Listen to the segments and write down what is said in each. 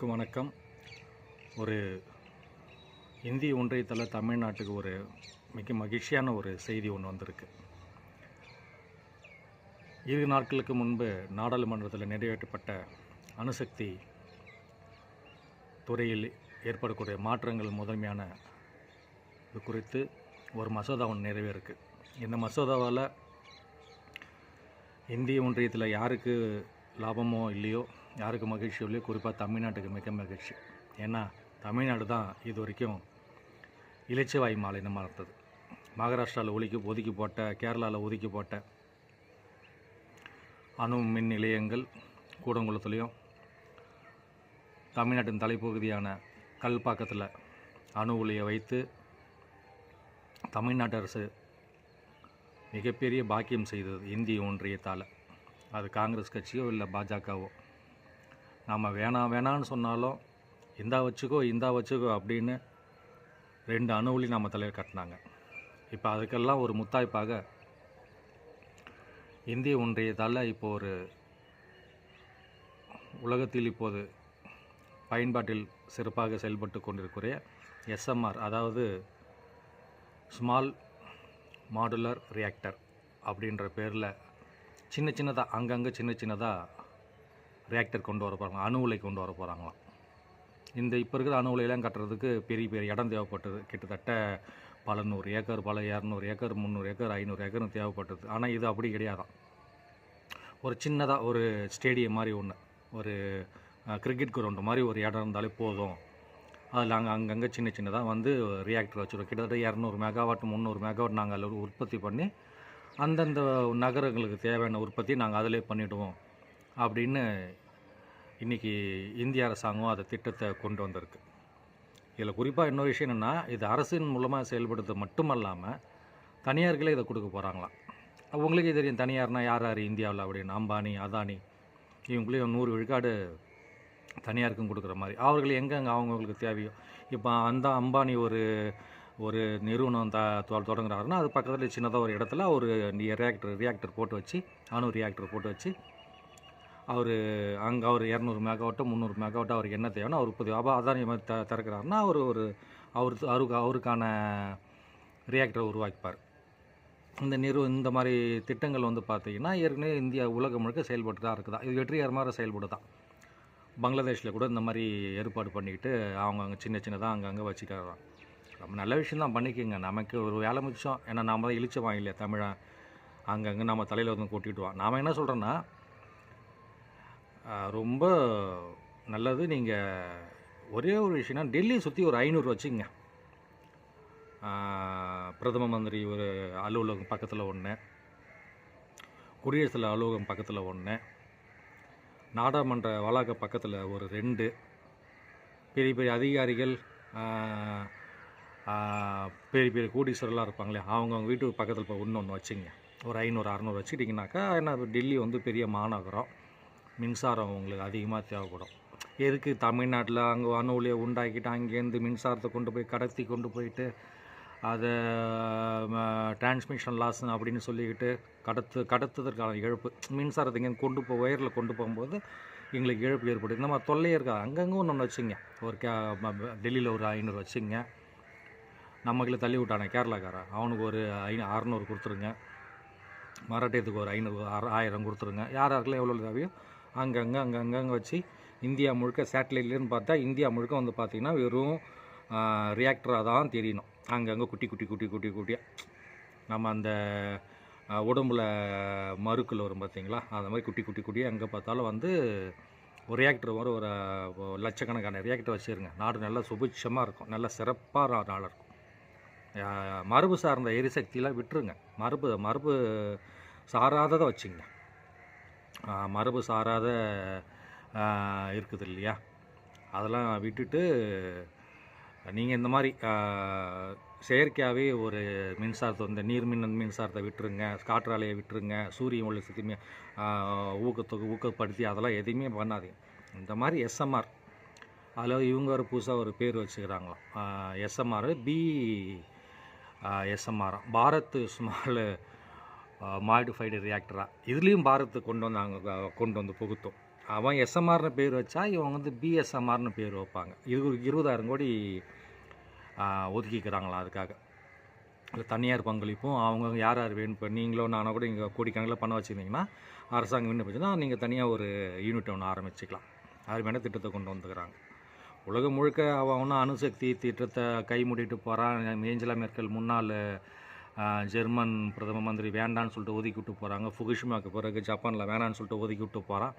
வணக்கம். ஒரு இந்திய ஒன்றியத்தில் தமிழ்நாட்டுக்கு ஒரு மிக மகிழ்ச்சியான ஒரு செய்தி ஒன்று வந்திருக்கு. 2 நாட்களுக்கு முன்பு நாடாளுமன்றத்தில் நிறைவேற்றப்பட்ட அணுசக்தி துறையில் ஏற்படக்கூடிய மாற்றங்கள் முதன்மையான இது குறித்து ஒரு மசோதா ஒன்று நிறைவேறிருக்கு. இந்த மசோதாவால் இந்திய ஒன்றியத்தில் யாருக்கு லாபமோ இல்லையோ, யாருக்கு மகிழ்ச்சியோ இல்லையோ, குறிப்பாக தமிழ்நாட்டுக்கு மிக மகிழ்ச்சி. ஏன்னா தமிழ்நாடு தான் இது வரைக்கும் இலச்சிவாய் மாநிலமாக இருந்தது. மகாராஷ்டிராவில் ஒதுக்கி போட்ட, கேரளாவில் ஒதுக்கி போட்ட அணு மின் நிலையங்கள் கூடங்குளத்துலேயும், தமிழ்நாட்டின் தலைப்பகுதியான கல்பாக்கத்தில் அணு உலையை வைத்து தமிழ்நாட்டு அரசு மிகப்பெரிய பாக்கியம் செய்தது இந்திய ஒன்றியத்தால். அது காங்கிரஸ் கட்சியோ இல்லை பாஜகவோ. நாம் வேணான்னு சொன்னாலும் இந்தா வச்சுக்கோ அப்படின்னு 2 அணு உலை நம்ம தலையில் கட்டினாங்க. இப்போ அதுக்கெல்லாம் ஒரு முத்தாய்ப்பாக இந்திய ஒன்றியத்தால் இப்போ ஒரு உலகத்தில் இப்போது பயன்பாட்டில் சிறப்பாக செயல்பட்டு கொண்டிருக்கிற எஸ்எம்ஆர், அதாவது ஸ்மால் மாடுலர் ரியாக்டர் அப்படின்ற பேரில் சின்னதாக அங்கங்கே சின்னதாக ரியாக்டர் கொண்டு வர போகிறாங்க, அணு உலை கொண்டு வர போகிறாங்களாம். இந்த இப்போ இருக்கிற அணு உலையெல்லாம் கட்டுறதுக்கு பெரிய இடம் தேவைப்பட்டது. கிட்டத்தட்ட பல 100 ஏக்கர், பல 200 ஏக்கர், 300 ஏக்கர், 500 ஏக்கர்னு தேவைப்பட்டது. ஆனால் இது அப்படி கிடையாதான். ஒரு சின்னதாக ஒரு ஸ்டேடியம் மாதிரி ஒன்று, ஒரு கிரிக்கெட் கிரவுண்டு மாதிரி ஒரு இடம் இருந்தாலே போதும். அதில் அங்கங்கே சின்னதாக வந்து ரியாக்டர் வச்சுருவோம். கிட்டத்தட்ட 200 மெகாவாட் 300 மெகாவாட் நாங்கள் அதில் உற்பத்தி பண்ணி அந்தந்த நகரங்களுக்கு தேவையான உற்பத்தி நாங்கள் அதிலே பண்ணிவிடுவோம் அப்படின்னு இன்றைக்கி இந்திய அரசாங்கம் அந்த திட்டத்தை கொண்டு வந்திருக்கு. இதில் குறிப்பாக இன்னொரு விஷயம் என்னென்னா, இது அரசின் மூலமாக செயல்படுறது மட்டுமல்லாமல் தனியார்களே இதை கொடுக்க போகிறாங்களாம். அவங்களுக்கே தெரியும் தனியார்னால் யார் இந்தியாவில் அப்படின்னு. அம்பானி, அதானி இவங்களையும் 100 விழுக்காடு தனியாருக்கும் கொடுக்குற மாதிரி. அவர்கள் எங்கெங்கே அவங்களுக்கு தேவையோ, இப்போ அந்த அம்பானி ஒரு நிறுவனம் தொடங்குறாருன்னா அது பக்கத்தில் சின்னதாக ஒரு இடத்துல ஒரு ரியாக்டர் போட்டு வச்சு, அணு ரியாக்டர் போட்டு வச்சு அவர் அங்கே 200 மெகாவாட்டோ 300 மெகாவாட்டோ அவருக்கு என்ன தேவைன்னா அவர் உற்பத்தி. அதானி திறக்கிறாருன்னா அவருக்கான ரியாக்டரை உருவாக்கிப்பார். இந்த மாதிரி திட்டங்கள் வந்து பார்த்திங்கன்னா ஏற்கனவே இந்தியா உலகம் முழுக்க செயல்பட்டு தான் இருக்குதா. இது வெற்றிகரமாக செயல்படுதான். பங்களாதேஷில் கூட இந்த மாதிரி ஏற்பாடு பண்ணிக்கிட்டு அவங்க சின்னதாக அங்கங்கே வச்சுக்கிறாங்க. ரொம்ப நல்ல விஷயம் தான், பண்ணிக்கோங்க. நமக்கு ஒரு வேலை மிச்சம். ஏன்னா நாம் தான் இழிச்சவாங்க இல்லையா தமிழன். அங்கங்கே நம்ம தலையில் வந்து கொட்டிட்டுவான். நாம் என்ன சொல்கிறோன்னா, ரொம்ப நல்லது. நீங்கள் ஒரே ஒரு விஷயம்னா, டெல்லியை சுற்றி ஒரு 500 வச்சுக்கங்க. பிரதம மந்திரி ஒரு அலுவலகம் பக்கத்தில் ஒன்று, குடியரசுத் அலுவலகம் பக்கத்தில் ஒன்று, நாடாளுமன்ற வளாக பக்கத்தில் ஒரு 2, பெரிய அதிகாரிகள், பெரிய கோடீஸ்வரெலாம் இருப்பாங்களே அவங்க வீட்டுக்கு பக்கத்தில் இப்போ ஒன்று வச்சுங்க. ஒரு 500 600 வச்சுட்டிங்கனாக்கா, ஏன்னா டெல்லி வந்து பெரிய மாநகரம், மின்சாரம் உங்களுக்கு அதிகமாக தேவைப்படும். எதுக்கு தமிழ்நாட்டில் அங்கே அணு உலையை உண்டாக்கிட்டு அங்கேருந்து மின்சாரத்தை கொண்டு போயிட்டு அதை டிரான்ஸ்மிஷன் லாஸ் அப்படின்னு சொல்லிக்கிட்டு கடத்துதற்கான இழப்பு, மின்சாரத்தை இங்கேருந்து ஒயரில் கொண்டு போகும்போது எங்களுக்கு இழப்பு ஏற்படுது. இந்த மாதிரி தொல்லையே இருக்காது. அங்கங்கே ஒன்று வச்சுங்க. ஒரு டெல்லியில் ஒரு 500 வச்சுங்க. நம்மக்கில் தள்ளி விட்டானே கேரளாக்காரன், அவனுக்கு ஒரு 600 கொடுத்துருங்க. மராட்டியத்துக்கு ஒரு 500 1000 கொடுத்துருங்க. யாருக்கெல்லாம் எவ்வளோ தேவையோ அங்கங்கே வச்சு இந்தியா முழுக்க சேட்டலைட்லேருந்து பார்த்தா இந்தியா முழுக்க வந்து பார்த்திங்கன்னா வெறும் ரியாக்டராக தான் தெரியணும். அங்கங்கே குட்டியாக நம்ம அந்த உடம்புல மறுக்கள் வரும் பார்த்திங்களா, அந்த மாதிரி குட்டியாக எங்கே பார்த்தாலும் வந்து ஒரு ரியாக்டர் வரும். ஒரு லட்சக்கணக்கான ரியாக்டர் வச்சுருங்க. நாடு நல்லா சுபிட்சமாக இருக்கும், நல்லா சிறப்பாக நாடு இருக்கும். மரபு சார்ந்த எரிசக்தியெலாம் விட்டுருங்க. மரபு சாராததை வச்சுங்க. மரபு சாராத இருக்குது இல்லையா, அதெல்லாம் விட்டுட்டு நீங்கள் இந்த மாதிரி செயற்கையாகவே ஒரு மின்சாரத்தை வந்து மின்சாரத்தை விட்டுருங்க, காற்றாலையை விட்டுருங்க, சூரிய ஒளி சுற்றி ஊக்கப்படுத்தி அதெல்லாம் எதையுமே பண்ணாதீங்க. இந்த மாதிரி எஸ்எம்ஆர், அதில் இவங்க ஒரு புதுசாக ஒரு பேர் வச்சுக்கிறாங்களாம். SMR SMR Bharat small modified ரியாக்டராக. இதுலேயும் பாரத்து கொண்டு வந்து புகுத்தோம். அவன் எஸ்எம்ஆர்னு பேர் வச்சா இவங்க வந்து பிஎஸ்எம்ஆர்னு பேர் வைப்பாங்க. இது ஒரு 20,000 கோடி ஒதுக்கிக்கிறாங்களாம் அதுக்காக. இல்லை தனியார் பங்களிப்பும் அவங்க யார் யார் வேணும். இப்போ நீங்களோ நானோ கூட இங்கே கோடிக்கணக்கில் பண்ண வச்சுருந்தீங்கன்னா அரசாங்கம் விண்ணப்பிச்சுன்னா நீங்கள் தனியாக ஒரு யூனிட் ஒன்று ஆரம்பிச்சிக்கலாம். அது வேணால் திட்டத்தை கொண்டு வந்துக்கிறாங்க. உலகம் முழுக்க அவன் அணுசக்தி திட்டத்தை கை மூடிட்டு போகிறான். ஏஞ்சலா மெர்க்கல் முன்னாள் ஜெர்மன் பிரதம மந்திரி வேண்டான்னு சொல்லிட்டு ஒதுக்கி விட்டு போகிறாங்க. ஃபுகுஷிமாவுக்கு பிறகு ஜப்பானில் வேணான்னு சொல்லிட்டு ஒதுக்கி விட்டு போகிறான்.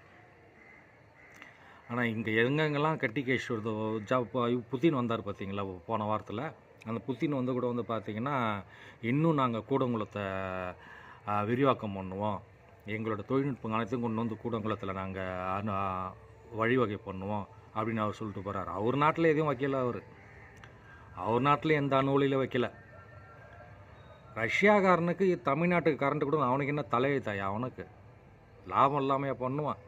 ஆனால் இங்கே எங்கெங்கெல்லாம் கட்டி கேஷ் வருதோ புத்தின் வந்தார் பார்த்தீங்களா போன வாரத்தில். அந்த புத்தின் வந்து கூட வந்து பார்த்திங்கன்னா இன்னும் நாங்கள் கூடங்குளத்தை விரிவாக்கம் பண்ணுவோம், எங்களோட தொழில்நுட்பம் அனைத்தையும் கொண்டு வந்து கூடங்குளத்தில் நாங்கள் வழிவகை பண்ணுவோம் அப்படின்னு அவர் சொல்லிட்டு போகிறார். அவர் நாட்டில் எதுவும் வைக்கல. அவர் நாட்டில் எந்த அணுவலியில் வைக்கல. ரஷ்யாக்காரனுக்கு தமிழ்நாட்டுக்கு கரண்ட்டு கூட அவனுக்கு என்ன தலையெழுத்தாயா? அவனுக்கு லாபம் இல்லாமையா பண்ணுவான்?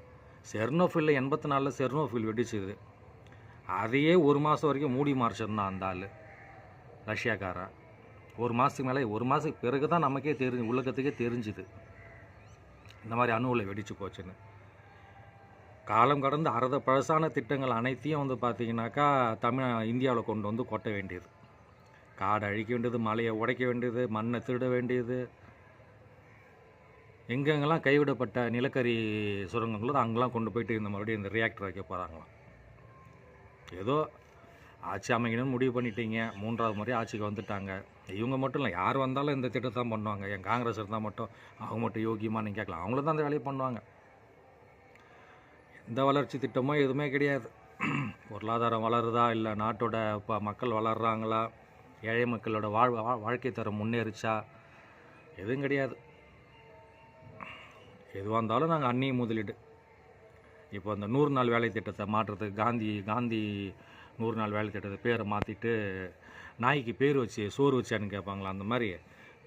செர்னோஃபில் 84 செர்னோஃபில் வெடிச்சுது. அதையே ஒரு மாதம் வரைக்கும் மூடி மறைச்சிருந்தான் அந்த ஆள் ரஷ்யாக்காரன். ஒரு மாதத்துக்கு மேலே, ஒரு மாதத்துக்கு பிறகு தான் நமக்கே உலகத்துக்கே தெரிஞ்சுது இந்த மாதிரி அணு உலை வெடிச்சு போச்சுன்னு. காலம் கடந்து பழசான திட்டங்கள் அனைத்தையும் வந்து பார்த்திங்கனாக்கா இந்தியாவில் கொண்டு வந்து கொட்ட வேண்டியது. காடை அழிக்க வேண்டியது, மலையை உடைக்க வேண்டியது, மண்ணை திருட வேண்டியது. எங்கெங்கெல்லாம் கைவிடப்பட்ட நிலக்கரி சுரங்கங்களோ அங்கெல்லாம் கொண்டு போயிட்டு இந்த மறுபடியும் இந்த ரியாக்டர் வைக்க போகிறாங்களாம். ஏதோ ஆட்சி அமைக்கணும்னு முடிவு பண்ணிட்டீங்க, 3வது முறை ஆட்சிக்கு வந்துட்டாங்க. இவங்க மட்டும் இல்லை, யார் வந்தாலும் இந்த திட்டத்தை தான் பண்ணுவாங்க. என் காங்கிரஸ் இருந்தால் மட்டும் அவங்க மட்டும் யோகியமாக நீங்கள் கேட்கலாம், அவங்கள தான் அந்த வேலையை பண்ணுவாங்க. எந்த வளர்ச்சி திட்டமோ எதுவுமே கிடையாது. பொருளாதாரம் வளருதா, இல்லை நாட்டோட மக்கள் வளர்கிறாங்களா, ஏழை மக்களோட வாழ்க்கை தரம் முன்னேறிச்சா, எதுவும் கிடையாது. எதுவாக இருந்தாலும் நாங்கள் அந்நிய முதலீடு. இப்போ அந்த 100 நாள் வேலை திட்டத்தை மாற்றுறதுக்கு காந்தி 100 நாள் வேலை திட்டத்தை பேரை மாற்றிட்டு நாய்க்கு பேர் வச்சு சோறு வச்சியான்னு கேட்பாங்களா, அந்த மாதிரி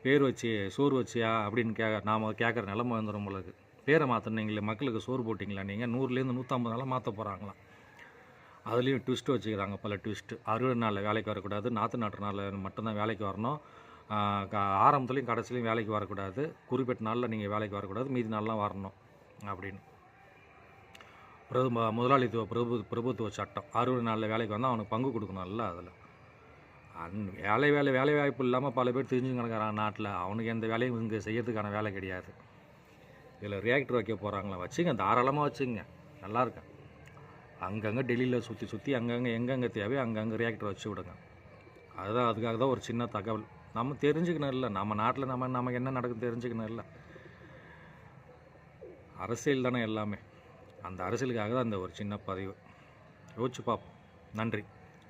பேர் வச்சு சோறு வச்சியா அப்படின்னு நாம் கேட்குற நிலமை வந்துடும் உங்களுக்கு. பேரை மாற்றினீங்களே, மக்களுக்கு சோறு போட்டிங்களா நீங்கள், 100லேருந்து 150 நாளாக மாற்ற போகிறாங்களாம். அதுலேயும் ட்விஸ்ட்டு வச்சுக்கிறாங்க, பல ட்விஸ்ட்டு. 60 நாளில் வேலைக்கு வரக்கூடாது, 40 நாளில் மட்டும்தான் வேலைக்கு வரணும், ஆரம்பத்துலேயும் கடைசிலையும் வேலைக்கு வரக்கூடாது, குறிப்பிட்ட நாளில் நீங்கள் வேலைக்கு வரக்கூடாது, மீதி நாள்லாம் வரணும் அப்படின்னு. முதலாளித்துவ பிரபுத்துவ சட்டம். 60 நாளில் வேலைக்கு வந்தால் அவனுக்கு பங்கு கொடுக்கணும்ல. அதில் வேலை வாய்ப்பு இல்லாமல் பல பேர் தெரிஞ்சு கிடக்கிறான் நாட்டில். அவனுக்கு எந்த வேலையும் இங்கே செய்யறதுக்கான வேலை கிடையாது. இதில் ரியாக்டர் வைக்க போகிறாங்களா, வச்சுங்க, தாராளமாக வச்சுங்க, நல்லாயிருக்கேன். அங்கங்கே டெல்லியில் சுற்றி அங்கங்கே எங்கெங்கே தேவையோ அங்கங்கே ரியாக்டர் வச்சு விடுங்க. அதுக்காக தான் ஒரு சின்ன தகவல். நம்ம தெரிஞ்சுக்கணும் இல்லை, நம்ம நாட்டில் நமக்கு என்ன நடக்குது தெரிஞ்சுக்கணும் இல்லை. அரசியல் தானே எல்லாமே. அந்த அரசியலுக்காக தான் அந்த ஒரு சின்ன பதிவு. யோசிச்சு பார்ப்போம். நன்றி.